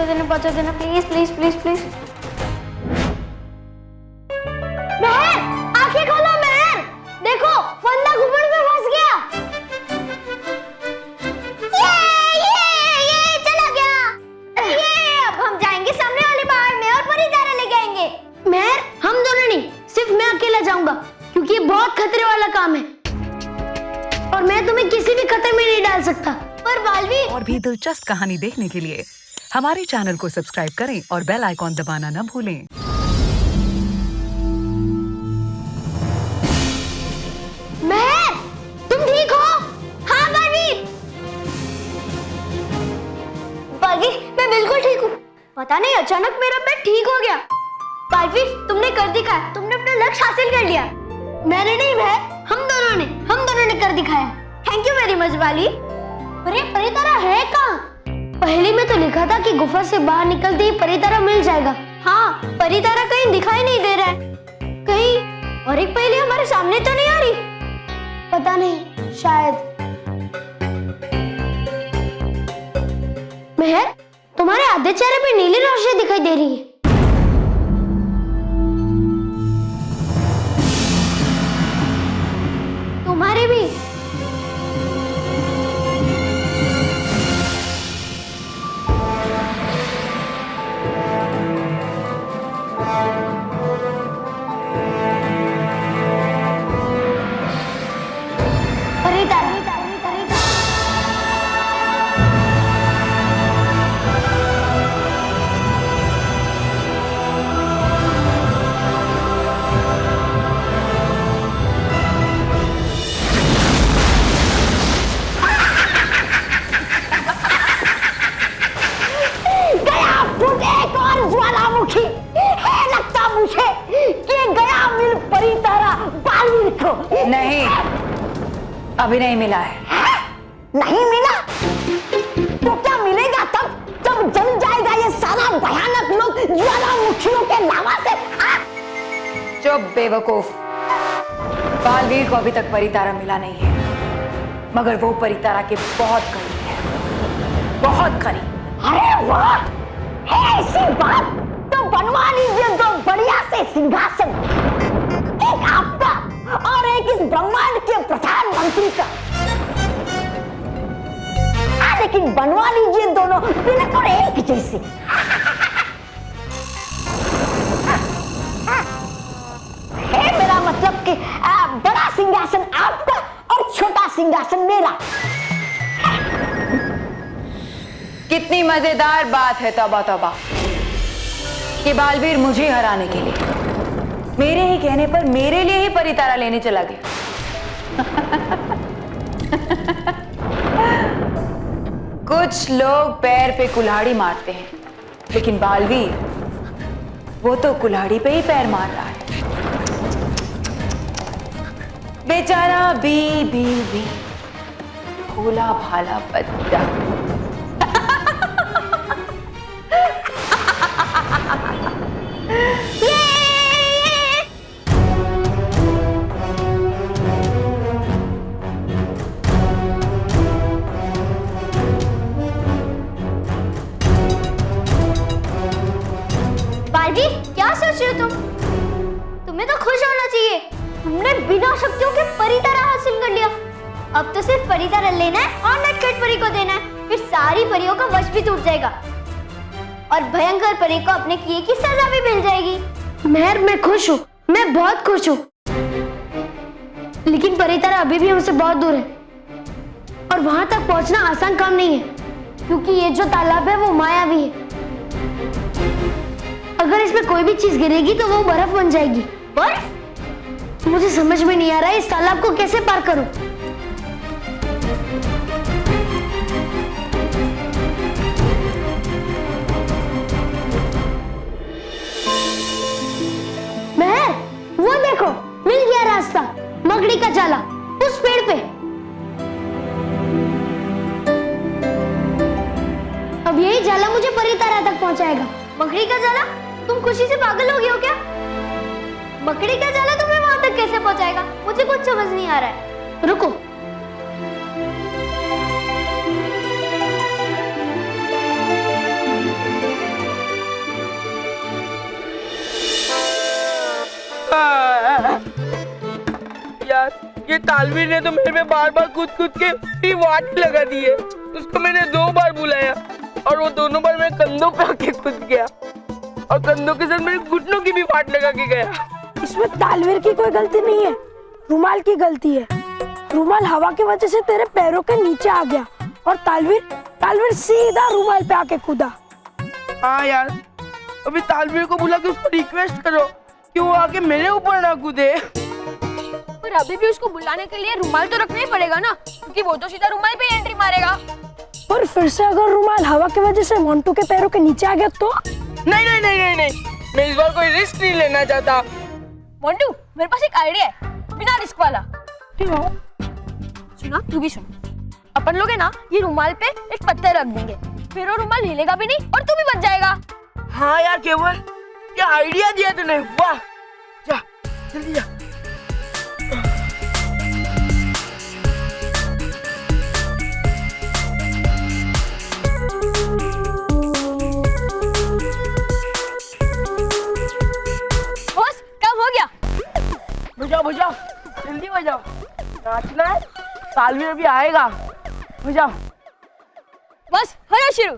बचा देना please please please please. महर, आंखें खोलो महर, देखो फंदा घुमड़ में फंस गया। ये चला गया। ये अब हम जाएंगे सामने वाले पहाड़ में और परितारा लेके आएंगे। महर, हम दोनों नहीं, सिर्फ मैं अकेला जाऊंगा क्योंकि ये बहुत खतरे वाला काम है और मैं तुम्हें किसी भी खतरे में नहीं डाल सकता। पर बालवीर, और भी दिलचस्प कहानी देखने के लिए हमारे चैनल को सब्सक्राइब करें और बेल आइकॉन दबाना न भूलें। महर, तुम ठीक हो? हाँ बालवीर। बालवीर, मैं बिल्कुल ठीक हूँ। पता नहीं अचानक मेरा पेट ठीक हो गया। बालवीर, तुमने कर दिखाया, तुमने अपना लक्ष्य हासिल कर लिया। मैंने नहीं महर, हम दोनों ने कर दिखाया। Thank you very much Baalveer. अरे परितारा है कहाँ? पहले में तो लिखा था कि गुफा से बाहर निकलते ही परितारा मिल जाएगा। हाँ, परितारा कहीं दिखाई नहीं दे रहा है। कहीं और एक पहेली हमारे सामने तो नहीं आ रही। पता नहीं, शायद। महर, तुम्हारे आधे चेहरे पे नीली रोशनी दिखाई दे रही है। तुम्हारे भी। नहीं, अभी नहीं मिला है। नहीं मिला तो क्या मिलेगा जब जल जाएगा ये सारा भयानक लोग ज्वालामुखियों के लावा से। चुप बेवकूफ। बालवीर को अभी तक परितारा मिला नहीं है, मगर वो परितारा के बहुत करीब है, बहुत करीब। अरे वाह, है ऐसी बात तो बनवा लीजिए दो बढ़िया से सिंहासन, एक आपका और एक इस ब्रह्मांड के प्रधानमंत्री का। लेकिन बनवा लीजिए दोनों बिल्कुल एक जैसे। है मेरा मतलब कि बड़ा सिंहासन आपका और छोटा सिंहासन मेरा। कितनी मजेदार बात है तौबा तौबा कि बालवीर मुझे हराने के लिए मेरे ही कहने पर मेरे लिए ही परितारा लेने चला गया। कुछ लोग पैर पे कुल्हाड़ी मारते हैं, लेकिन बालवीर वो तो कुल्हाड़ी पे ही पैर मार रहा है। बेचारा बी भोला भाला बच्चा। क्या सोच रहे हो तुम? तुम्हें तो खुश होना चाहिए, तुमने बिना शक्तियों के परितारा हासिल कर लिया। अब तो सिर्फ परितारा लेना है और नटखट परी को देना है, फिर सारी परियों का वश भी टूट जाएगा और भयंकर परी को अपने किए की सजा भी मिल जाएगी। महर, मैं खुश हूँ, मैं बहुत खुश हूँ, लेकिन परितारा अभी भी हमसे बहुत दूर है और वहां तक पहुंचना आसान काम नहीं है, क्योंकि ये जो तालाब है वो मायावी है। अगर इसमें कोई भी चीज गिरेगी तो वो बर्फ बन जाएगी। बर्फ? मुझे समझ में नहीं आ रहा है इस तालाब को कैसे पार करूं। महर, वो देखो, मिल गया रास्ता, मकड़ी का जाला उस पेड़ पे। अब यही जाला मुझे परितारा तक पहुंचाएगा। मकड़ी का जाला? तुम खुशी से पागल हो गए हो क्या? मकड़ी का जाला तुम्हें वहां तक कैसे पहुंचाएगा? मुझे कुछ समझ नहीं आ रहा है। रुको, ये तालवीर ने तो मेरे पे बार बार कूद के ही वाट लगा दी है। उसको मैंने 2 बार बुलाया और वो दोनों बार मेरे कंधों पे आके कूद गया और कंधों के साथ मेरे घुटनों की भी वाट लगा के गया। इसमें तालवीर की कोई गलती नहीं है, रुमाल की गलती है। रुमाल हवा की वजह से तेरे पैरों के नीचे आ गया और तालवीर सीधा रुमाल पे आके कूदा। हाँ यार, अभी तालवीर को बुला के उसको रिक्वेस्ट करो कि वो आके मेरे ऊपर ना कूदे। पर अभी भी उसको बुलाने के लिए रुमाल तो रखना ही पड़ेगा ना, क्योंकि वो तो सीधा रुमाल पे एंट्री मारेगा। और फिर से अगर रुमाल हवा की वजह से मोंटू के पैरों के नीचे आ गया तो? नहीं, मैं इस बार कोई रिस्क नहीं लेना चाहता। मोंटू, मेरे पास एक आइडिया है, बिना रिस्क वाला। सुना, तू भी सुन। अपन लोग है ना, ये रुमाल पे एक पत्थर रख देंगे, फिर वो रुमाल हिलेगा भी नहीं और तू भी बच जाएगा। हाँ यार केवल, क्या आइडिया दिया तूने, वाह। जा जल्दी जा। बॉस, काम हो गया। बजाओ जल्दी बजाओ, नाचना है। तालवीर अभी आएगा, बजाओ। बस हो जाओ शुरू।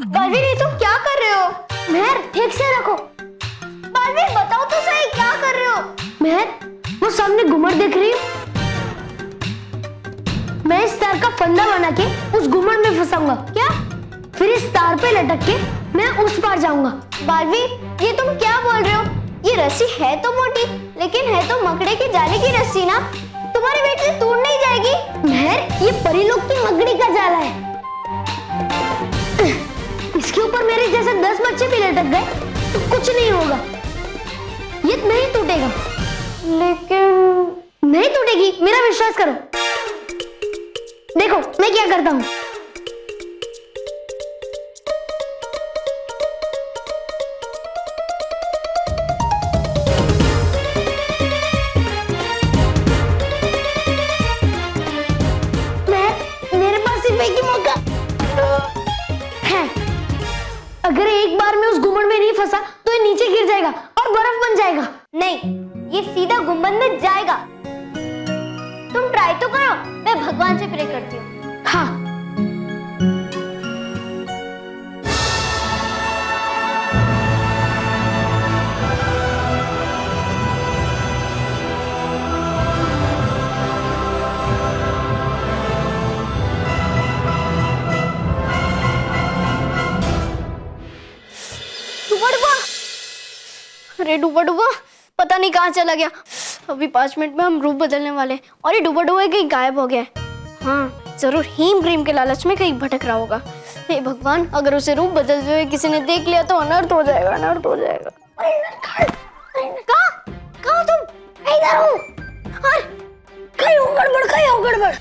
बालवीर, ये तुम क्या कर रहे हो? मेहर, ठीक से रखो। बालवीर, बताओ तो सही, क्या कर रहे हो? मेहर, वो सामने घुमर देख रही हो? मैं इस तार का फंदा बना के उस घुमर में फंसाऊंगा, क्या? फिर इस तार पे लटक के मैं उस पार जाऊंगा। बालवीर, ये तुम क्या बोल रहे हो? ये रस्सी है तो मोटी, लेकिन है तो मकड़े के जाले की रस्सी ना, तुम्हारे वेट से टूट नहीं जाएगी। मेहर, ये परी लोग की मकड़ी का जाला है। इसके ऊपर मेरे जैसे 10 बच्चे भी लटक गए तो कुछ नहीं होगा, ये नहीं टूटेगा। लेकिन नहीं टूटेगी, मेरा विश्वास करो। देखो मैं क्या करता हूँ। मेरे पास सिर्फ एक ही मौका है। अगर एक बार में उस गुम्बद में नहीं फंसा तो ये नीचे गिर जाएगा और बर्फ बन जाएगा। नहीं, ये सीधा गुम्बद में जाएगा। तुम ट्राई तो करो, मैं भगवान से प्रे करती हूँ। हाँ। अरे डूबा डूबा पता नहीं कहाँ चला गया। अभी 5 मिनट में हम रूप बदलने वाले और ये डूबा डूबा कहीं गायब हो गया है। हाँ, जरूर हीम क्रीम के लालच में कहीं भटक रहा होगा। हे भगवान, अगर उसे रूप बदलते हुए किसी ने देख लिया तो अनर्थ हो जाएगा, अनर्थ हो जाएगा। कहाँ तुम? इधर हूँ। और कहीं हो गड़बड़, कहीं हो गड़बड़।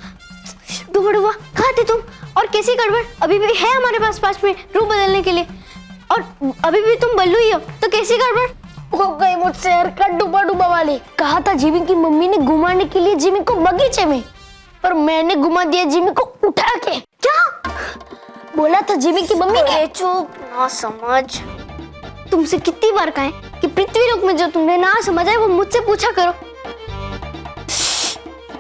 डूबा डूबा कहाँ थे तुम? और कैसी गड़बड़? अभी भी है हमारे पास 5 मिनट रूप बदलने के लिए, और अभी भी तुम बल्लू ही हो, तो कैसी गड़बड़ हो गई मुझसे? हरकत डूबा डूबा वाली। कहा था जिमी की मम्मी ने घुमाने के लिए जिमी को बगीचे में, पर मैंने घुमा दिया जिमी को उठा के। क्या बोला था जिमी की मम्मी ने? चुप ना समझ। तुमसे कितनी बार कहा है कि पृथ्वी लोक में जो तुमने ना समझा है वो मुझसे पूछा करो।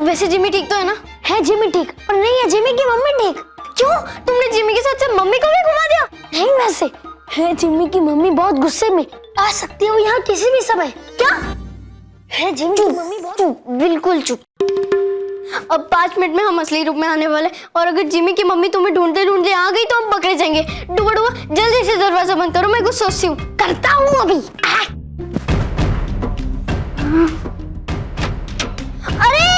वैसे जिमी ठीक तो है ना? है जिमी ठीक, पर नहीं है जिमी की मम्मी ठीक। क्यों? तुमने जिमी के साथ साथ मम्मी को भी घुमा दिया? नहीं, वैसे है जिमी की मम्मी बहुत गुस्से में, आ सकती है वो यहाँ किसी भी समय। क्या है जिमी की मम्मी बहुत? चुप, बिल्कुल चुप। अब 5 मिनट में हम असली रूप में आने वाले, और अगर जिमी की मम्मी तुम्हें ढूंढते ढूंढते आ गई तो हम पकड़े जाएंगे। डूबा डूबा जल्दी से दरवाजा बंद करो, मैं कुछ सोचती हूँ। करता हूँ अभी। अरे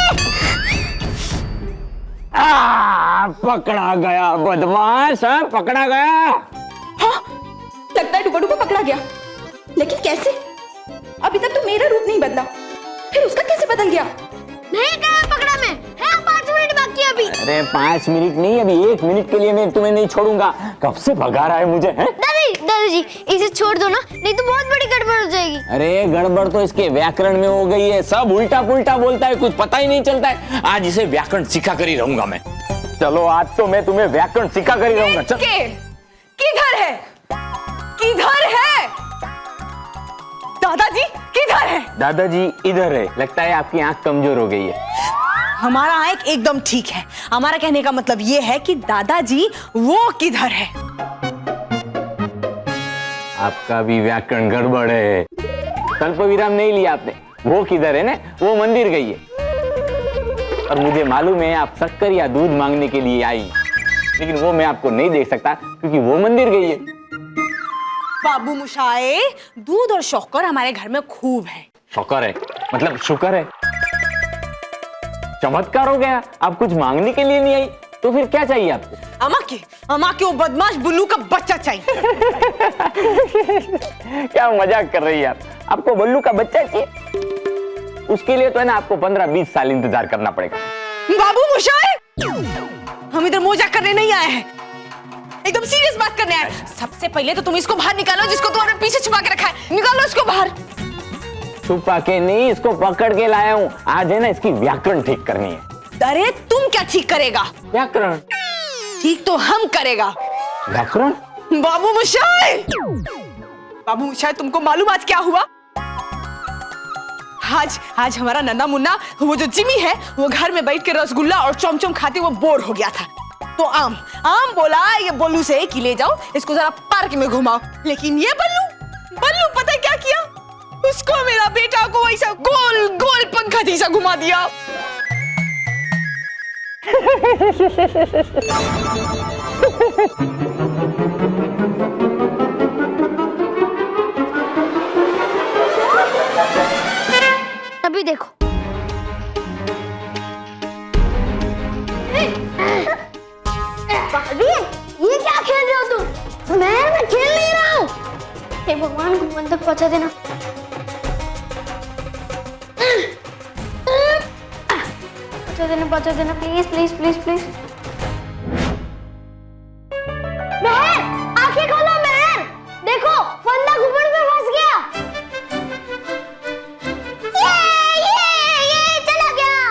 पकड़ा गया बदमाश, पकड़ा गया। हाँ, लगता है डूबा डूबा पकड़ा गया, लेकिन कैसे? अभी तक तो मेरा रूप नहीं बदला, फिर उसका कैसे बदल गया? नहीं कहा पकड़ा मैं, है 5 मिनट बाकी अभी। अरे 5 मिनट नहीं, अभी 1 मिनट के लिए मैं तुम्हें नहीं छोड़ूंगा। कब से भगा रहा है मुझे? हैं? दादी दादाजी इसे छोड़ दो ना, नहीं तो बहुत बड़ी गड़बड़ हो जाएगी। अरे गड़बड़ तो इसके व्याकरण में हो गई है, सब उल्टा पुल्टा बोलता है, कुछ पता ही नहीं चलता है। आज इसे व्याकरण सिखा कर ही रहूंगा मैं। चलो आज तो मैं तुम्हें व्याकरण सिखा कर ही रहूंगा। चल। किधर है? किधर है? दादाजी किधर है? दादाजी इधर है। लगता है आपकी आंख कमजोर हो गई है। हमारा आंख एकदम ठीक है। हमारा कहने का मतलब ये है कि दादाजी वो किधर है? आपका भी व्याकरण गड़बड़ है। कल्प विराम नहीं लिया आपने। वो किधर है ना, वो मंदिर गई है। और मुझे मालूम है आप शक्कर या दूध मांगने के लिए आई, लेकिन वो मैं आपको नहीं दे सकता क्योंकि वो मंदिर गई है। बाबू मुशाए, दूध और शक्कर हमारे घर में खूब है। शक्कर है मतलब शुक्र है। चमत्कार हो गया, आप कुछ मांगने के लिए नहीं आई तो फिर क्या चाहिए आपको? अमा के वो बदमाश बुल्लू का बच्चा चाहिए। क्या मजाक कर रही है आप? आपको बल्लू का बच्चा चाहिए? उसके लिए तो है ना आपको 15-20 साल इंतजार करना पड़ेगा। बाबू मुशाए, हम इधर मजाक करने नहीं आए हैं, एकदम सीरियस बात करने आए हैं। सबसे पहले तो तुम इसको बाहर निकालो जिसको तुमने पीछे छुपा के रखा है। निकालो इसको बाहर। छुपा के नहीं, इसको पकड़ के लाया हूँ। आज है ना इसकी व्याकरण ठीक करनी है। अरे तुम क्या ठीक करेगा? व्याकरण ठीक तो हम करेगा। व्याकरण? बाबू मुशाए, बाबू मुशाए, तुमको मालूम आज क्या हुआ? आज हमारा नन्ना मुन्ना वो जो जिमी है वो घर में बैठ के रसगुल्ला और चमचम खाते वो बोर हो गया था। तो आम बोला ये बल्लू से कि ले जाओ इसको जरा पार्क में घुमाओ। लेकिन ये बल्लू पता है क्या किया? उसको मेरा बेटा को ऐसा गोल गोल पंखा जैसा घुमा दिया। अभी देखो। ये क्या खेल रहे हो तुम? मैं खेल नहीं रहा हूँ। हे भगवान, घुमन तक पहुंचा देना। पहुंचा देना प्लीज प्लीज प्लीज प्लीज। महर, आंखें खोलो महर। देखो फंदा घुमन में फंस गया। ये चला गया।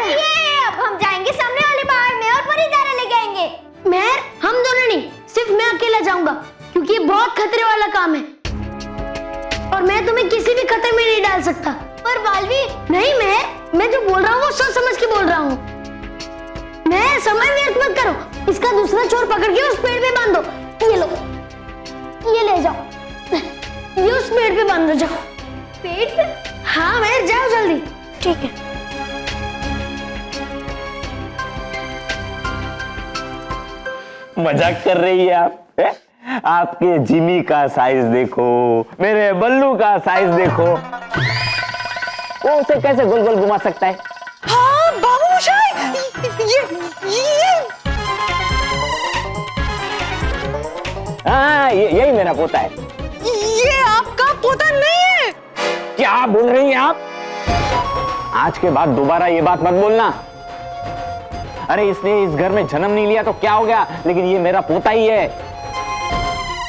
ये अब हम जाएंगे सामने वाले पहाड़ में और परितारा लेके आएंगे। महर, हम दोनों नहीं, सिर्फ मैं अकेला जाऊंगा क्योंकि ये बहुत खतरे वाला काम है और मैं तुम्हें किसी भी खतरे में नहीं डाल सकता। पर बालवी, नहीं मैं जो बोल रहा हूँ वो सोच समझ के बोल रहा हूँ। मैं समय व्यर्थ मत करो, इसका दूसरा छोर पकड़ के उस पेड़ पे बांध दो। ये लो, ये ले जाओ, ये उस पेड़ पे बांध दो। जाओ। पेड़ पे? हाँ मैं, जाओ जल्दी। ठीक है। मजाक कर रही है आप? आपके जिमी का साइज देखो, मेरे बल्लू का साइज देखो। वो उसे कैसे गोल गोल घुमा सकता है? हाँ बाबू मुशाए, हाँ यही मेरा पोता है। ये आपका पोता नहीं है। क्या बोल रही हैं आप? आज के बाद दोबारा ये बात मत बोलना। अरे इसने इस घर में जन्म नहीं लिया तो क्या हो गया, लेकिन ये मेरा पोता ही है।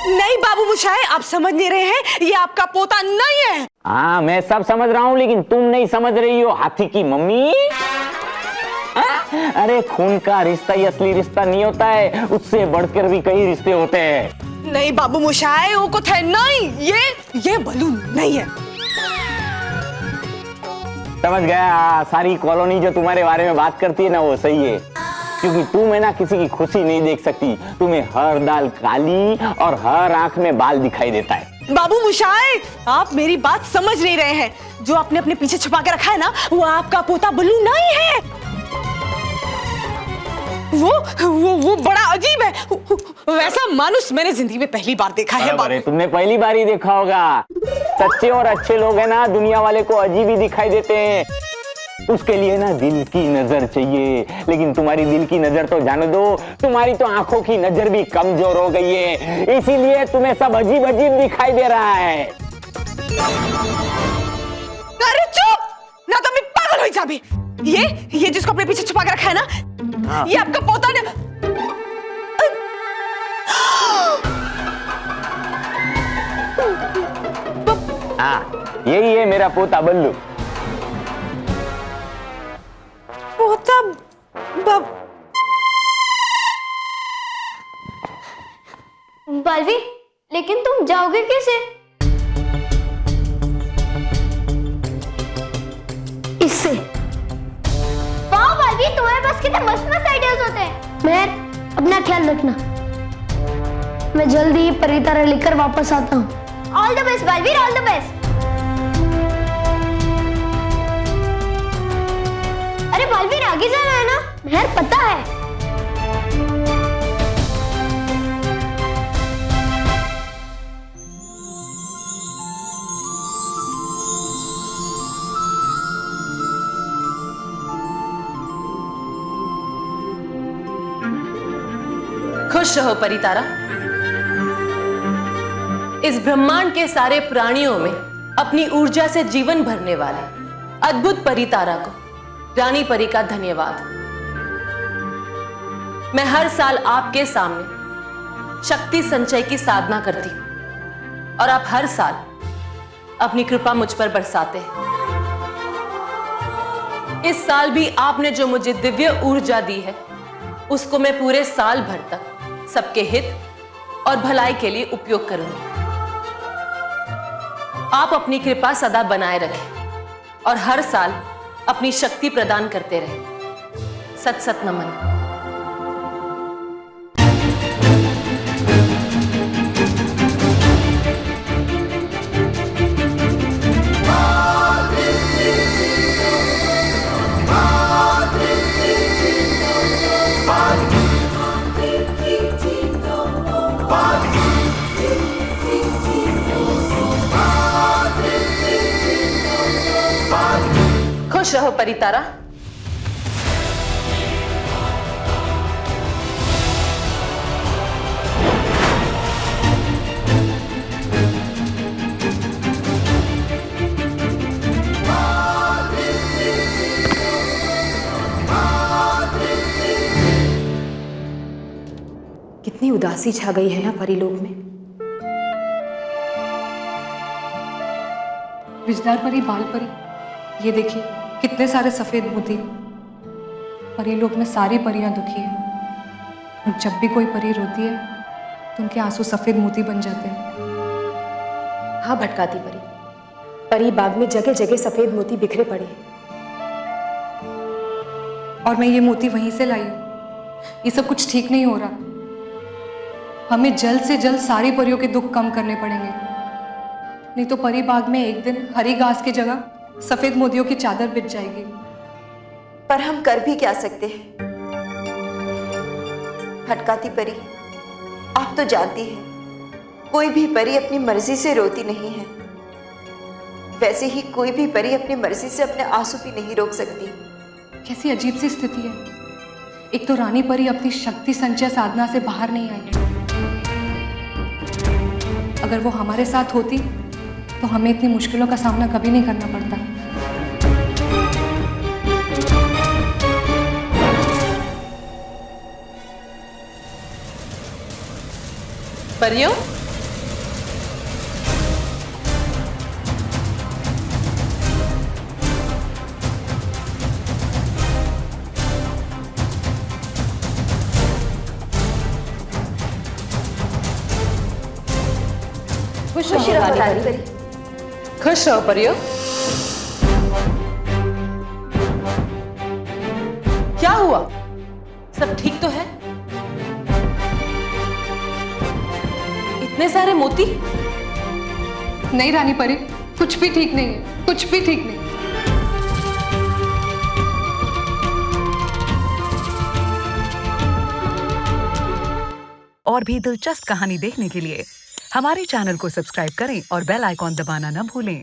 नहीं बाबू मुशाए, आप समझ नहीं रहे हैं, ये आपका पोता नहीं है। हाँ मैं सब समझ रहा हूँ, लेकिन तुम नहीं समझ रही हो हाथी की मम्मी। अरे खून का रिश्ता ही असली रिश्ता नहीं होता है, उससे बढ़कर भी कई रिश्ते होते हैं। नहीं बाबू मुशाए, वो कुछ है नहीं, ये बल्लू नहीं है। समझ गया, सारी कॉलोनी जो तुम्हारे बारे में बात करती है ना वो सही है, क्योंकि तुम है ना किसी की खुशी नहीं देख सकती। तुम्हें हर दाल काली और हर आंख में बाल दिखाई देता है। बाबू मुशाए, आप मेरी बात समझ नहीं रहे हैं। जो आपने अपने पीछे छुपा के रखा है ना, वो आपका पोता बल्लू नहीं है। वो बड़ा अजीब है। वैसा मानुस मैंने जिंदगी में पहली बार देखा है। अरे तुमने पहली बार ही देखा होगा। सच्चे और अच्छे लोग है ना दुनिया वाले को अजीब ही दिखाई देते हैं। उसके लिए ना दिल की नजर चाहिए, लेकिन तुम्हारी दिल की नजर तो जाने दो, तुम्हारी तो आंखों की नजर भी कमजोर हो गई है, इसीलिए तुम्हें सब अजीब अजीब दिखाई दे रहा है। अरे चुप, ना तो मैं पागल हो जाबी। ये जिसको अपने पीछे छुपा के रखा है ना, ये आपका पोता ने। हाँ, यही है मेरा पोता बल्लू। पोता बालवीर, लेकिन तुम जाओगे कैसे? इससे। वाह बालवीर, तुम्हारे पास कितने मस्त मस्त आइडियाज होते हैं। मैं अपना ख्याल रखना, मैं जल्दी ही परी तरह लेकर वापस आता हूँ। All the best Baalveer, all the best. अरे बालवीर, आगे जाना है ना? मेहर पता है। खुश रहो परितारा। इस ब्रह्मांड के सारे प्राणियों में अपनी ऊर्जा से जीवन भरने वाले अद्भुत परितारा को रानी परी का धन्यवाद। मैं हर साल आपके सामने शक्ति संचय की साधना करती हूं और आप हर साल अपनी कृपा मुझ पर बरसाते हैं। इस साल भी आपने जो मुझे दिव्य ऊर्जा दी है उसको मैं पूरे साल भर तक सबके हित और भलाई के लिए उपयोग करूंगी। आप अपनी कृपा सदा बनाए रखें और हर साल अपनी शक्ति प्रदान करते रहें। सत सत नमन। खुश रहो परितारा। कितनी उदासी छा गई है ना परीलोक में। विजदार परी, बाल परी, ये देखिए कितने सारे सफेद मोती। परीलोक में सारी परियां दुखी हैं और जब भी कोई परी रोती है तो उनके आंसू सफेद मोती बन जाते हैं। हाँ भटकाती परी, परी बाग में जगह जगह सफेद मोती बिखरे पड़े हैं। और मैं ये मोती वहीं से लाई हूं। ये सब कुछ ठीक नहीं हो रहा। हमें जल्द से जल्द सारी परियों के दुख कम करने पड़ेंगे, नहीं तो परी बाग में एक दिन हरी घास की जगह सफेद मोतियों की चादर बिछ जाएगी। पर हम कर भी क्या सकते हैं भटकाती परी, आप तो जानती हैं कोई भी परी अपनी मर्जी से रोती नहीं है। वैसे ही कोई भी परी अपनी मर्जी से अपने आंसू भी नहीं रोक सकती। कैसी अजीब सी स्थिति है। एक तो रानी परी अपनी शक्ति संचय साधना से बाहर नहीं आई। अगर वो हमारे साथ होती तो हमें इतनी मुश्किलों का सामना कभी नहीं करना पड़ता। परियों, खुश रहो रानी परी। खुश रहो परियों। क्या हुआ? सब ठीक तो है? इतने सारे मोती? नहीं रानी परी, कुछ भी ठीक नहीं है, कुछ भी ठीक नहीं। और भी दिलचस्प कहानी देखने के लिए हमारे चैनल को सब्सक्राइब करें और बेल आइकॉन दबाना न भूलें।